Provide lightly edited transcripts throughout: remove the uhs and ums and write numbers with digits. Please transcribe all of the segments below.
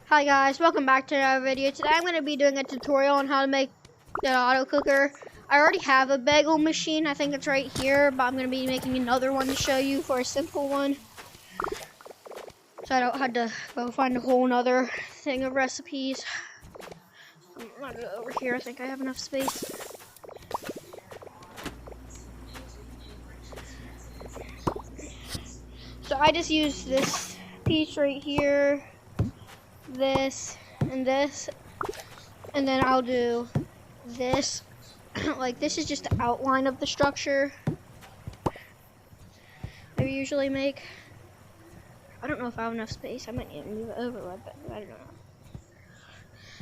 Hi guys, welcome back to another video. Today I'm going to be doing a tutorial on how to make an auto cooker. I already have a bagel machine, I think it's right here, but I'm going to be making another one to show you for a simple one. So I don't have to go find a whole nother thing of recipes. I'm going to go over here, I think I have enough space. So I just use this piece right here, this, and then I'll do this. Like, this is just the outline of the structure I usually make. I don't know if I have enough space. I might need to move it over a little bit, but I don't know.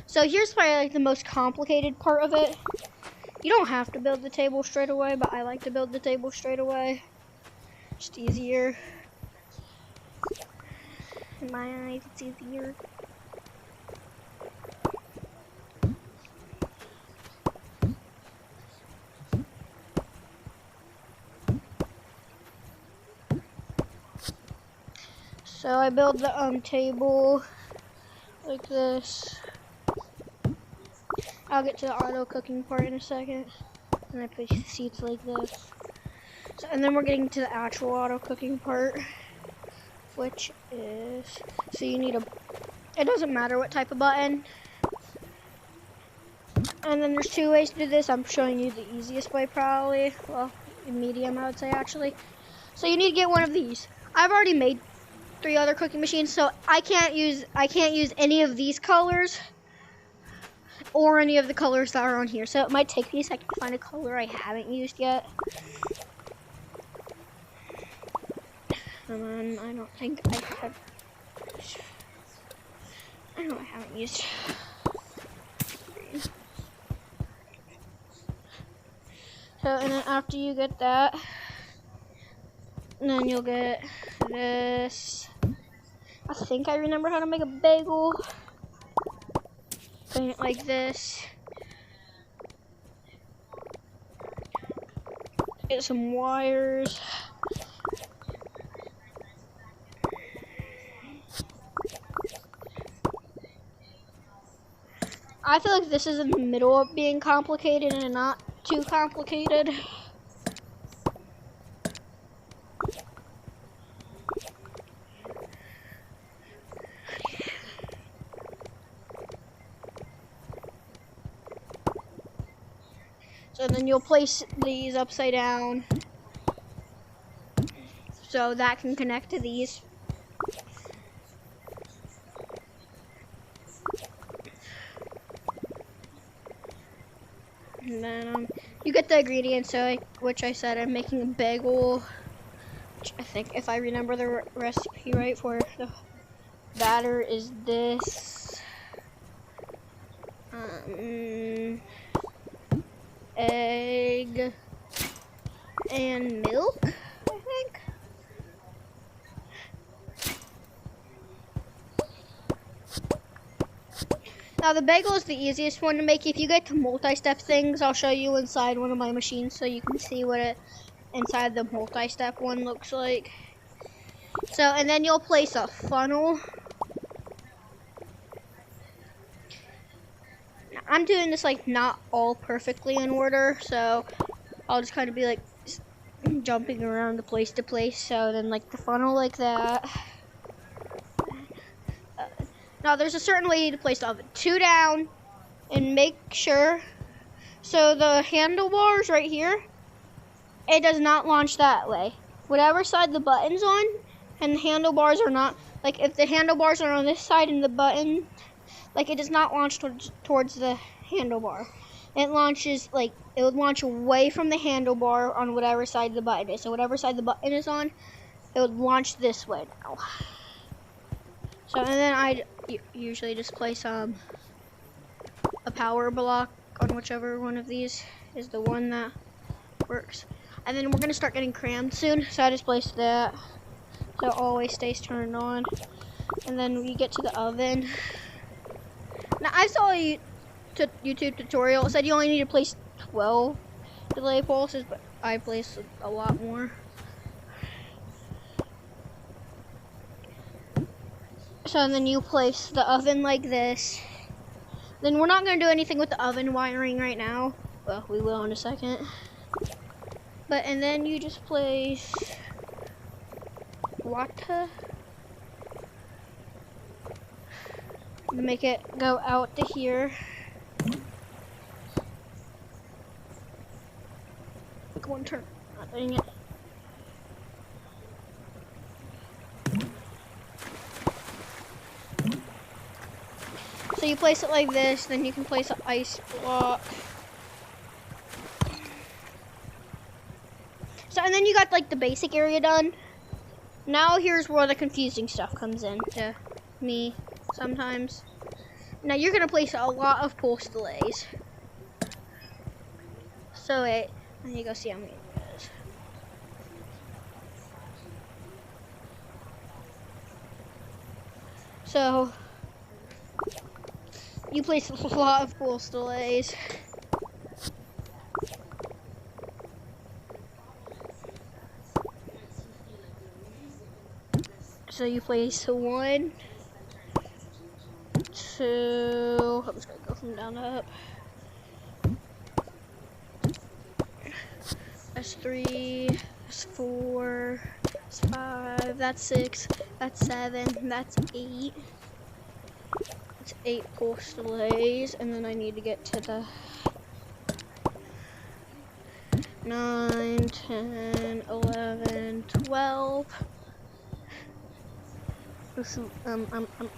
So here's probably like the most complicated part of it. You don't have to build the table straight away, but I like to build the table straight away. Just easier. In my eyes, it's easier. So I build the table like this. I'll get to the auto cooking part in a second. And I place the seats like this. So, and then we're getting to the actual auto cooking part, which is, so you need it doesn't matter what type of button. And then there's two ways to do this. I'm showing you the easiest way probably. Well, medium I would say actually. So you need to get one of these. I've already made 3 other cooking machines, so I can't use any of these colors or any of the colors that are on here. So it might take me a second to find a color I haven't used yet. I don't think I have. I know I haven't used green. So, and then after you get that, then you'll get this. I think I remember how to make a bagel. Putting it like this. Get some wires. I feel like this is in the middle of being complicated and not too complicated. So then you'll place these upside down so that can connect to these. And then you get the ingredients, so which I said I'm making a bagel, which I think if I remember the recipe right for the batter is this. Egg and milk, I think. Now the bagel is the easiest one to make. If you get to multi-step things, I'll show you inside one of my machines so you can see what it inside the multi-step one looks like. So, and then you'll place a funnel. Now, I'm doing this like not all perfectly in order, so I'll just kind of be like jumping around to place. So then like the funnel like that. Now there's a certain way to place the oven. 2 down and make sure. So the handlebars right here, it does not launch that way. Whatever side the button's on and the handlebars are not, like if the handlebars are on this side and the button, like it does not launch towards the handlebar. It launches, like, it would launch away from the handlebar on whatever side the button is. So whatever side the button is on, it would launch this way now. So, and then I usually just place a power block on whichever one of these is the one that works. And then we're going to start getting crammed soon, so I just place that so it always stays turned on. And then we get to the oven. Now, I saw a YouTube tutorial. It said you only need to place 12 delay pulses, but I placed a lot more. So then you place the oven like this. Then we're not going to do anything with the oven wiring right now. Well, we will in a second. But, and then you just place water. Make it go out to here. Come on, turn. Not doing it. So you place it like this, then you can place an ice block. So, and then you got like the basic area done. Now here's where the confusing stuff comes in to me sometimes. Now you're gonna place a lot of pulse delays. So wait, let me go see how many it is. So you place a lot of pulse delays. So you place 1, 2, I'm just gonna go from down to up. That's 3, that's 4, that's 5, that's 6, that's 7, that's 8. That's 8 pulse delays, and then I need to get to the 9, 10, 11, 12. This is, I know what to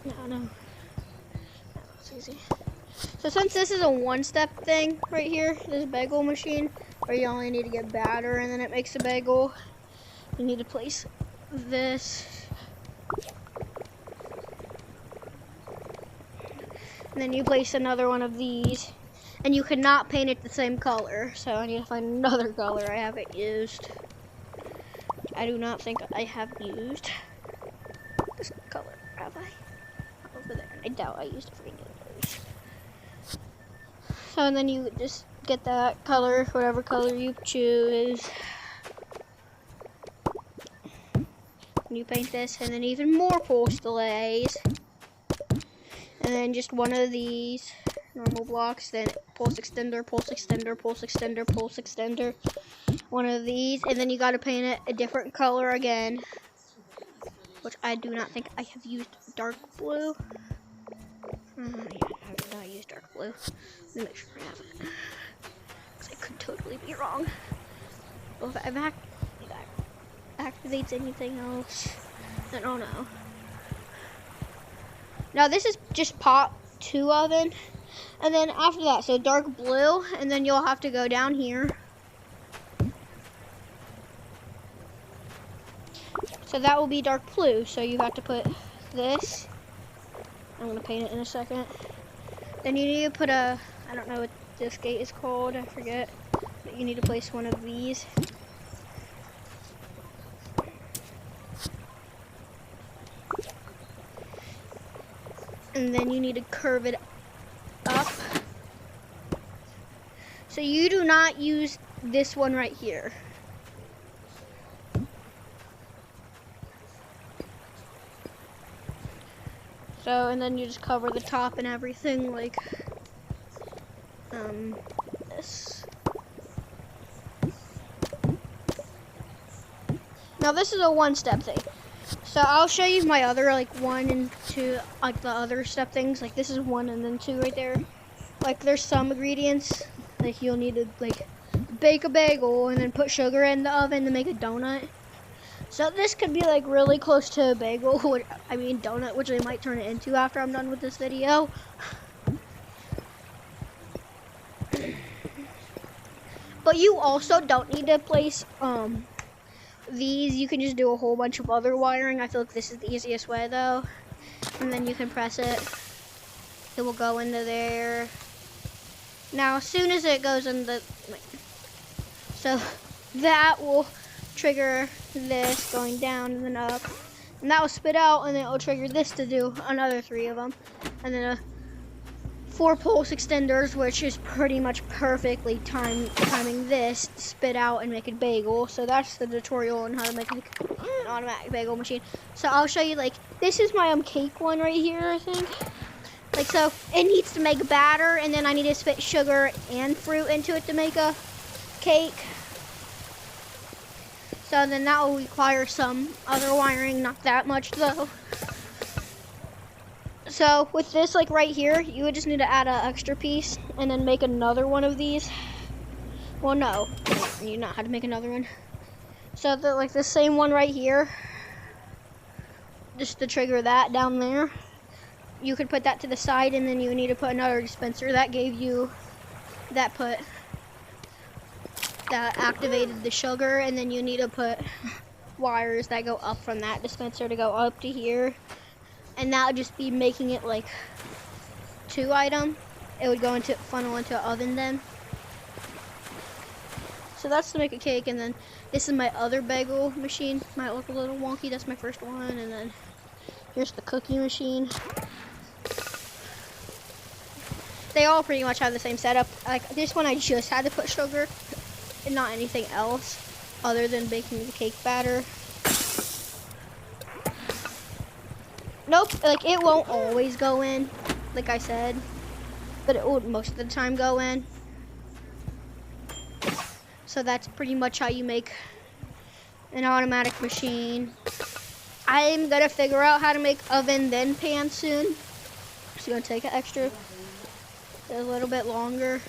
do. No, it's easy. So since this is a one-step thing right here, this bagel machine, where you only need to get batter and then it makes a bagel, you need to place this. And then you place another one of these. And you cannot paint it the same color, so I need to find another color I haven't used. I do not think I have used this color, have I? Over there. I doubt I used it for any of those. So and then you just get that color, whatever color you choose. And you paint this, and then even more pulse delays. And then just one of these normal blocks, then pulse extender, pulse extender, pulse extender, pulse extender. One of these, and then you gotta paint it a different color again, which I do not think I have used dark blue. Yeah, I have not used dark blue. Let me make sure I haven't, because I could totally be wrong. Well, if that activates anything else, I don't know. Now this is just pot 2 oven. And then after that, so dark blue, and then you'll have to go down here. So that will be dark blue, so you have to put this. I'm gonna paint it in a second. Then you need to put a, I don't know what this gate is called, I forget. But you need to place one of these. And then you need to curve it up. So you do not use this one right here. So, and then you just cover the top and everything like this. Now this is a one-step thing. So I'll show you my other like 1 and 2, like the other step things. Like this is 1 and then 2 right there. Like there's some ingredients like you'll need to like bake a bagel and then put sugar in the oven to make a donut. So this could be like really close to a bagel, I mean donut, which I might turn it into after I'm done with this video. But you also don't need to place these. You can just do a whole bunch of other wiring. I feel like this is the easiest way though. And then you can press it. It will go into there. Now as soon as it goes in the, so that will trigger this going down and then up. And that will spit out, and then it will trigger this to do another 3 of them. And then a 4 pulse extenders, which is pretty much perfectly timing this to spit out and make a bagel. So that's the tutorial on how to make an automatic bagel machine. So I'll show you, like, this is my cake one right here, I think. Like, so it needs to make a batter, and then I need to spit sugar and fruit into it to make a cake. So then that will require some other wiring, not that much though. So with this, like right here, you would just need to add an extra piece and then make another one of these. Well, no, you know how to make another one. So like the same one right here, just to trigger that down there, you could put that to the side, and then you need to put another dispenser that activated the sugar, and then you need to put wires that go up from that dispenser to go up to here. And that would just be making it like 2 item. It would go into funnel into an oven then. So that's to make a cake, and then this is my other bagel machine. Might look a little wonky, that's my first one, and then here's the cookie machine. They all pretty much have the same setup. Like this one I just had to put sugar and not anything else other than baking the cake batter. Nope, like it won't always go in, like I said, but it will most of the time go in. So that's pretty much how you make an automatic machine. I'm gonna figure out how to make oven then pan soon. It's gonna take a little bit longer.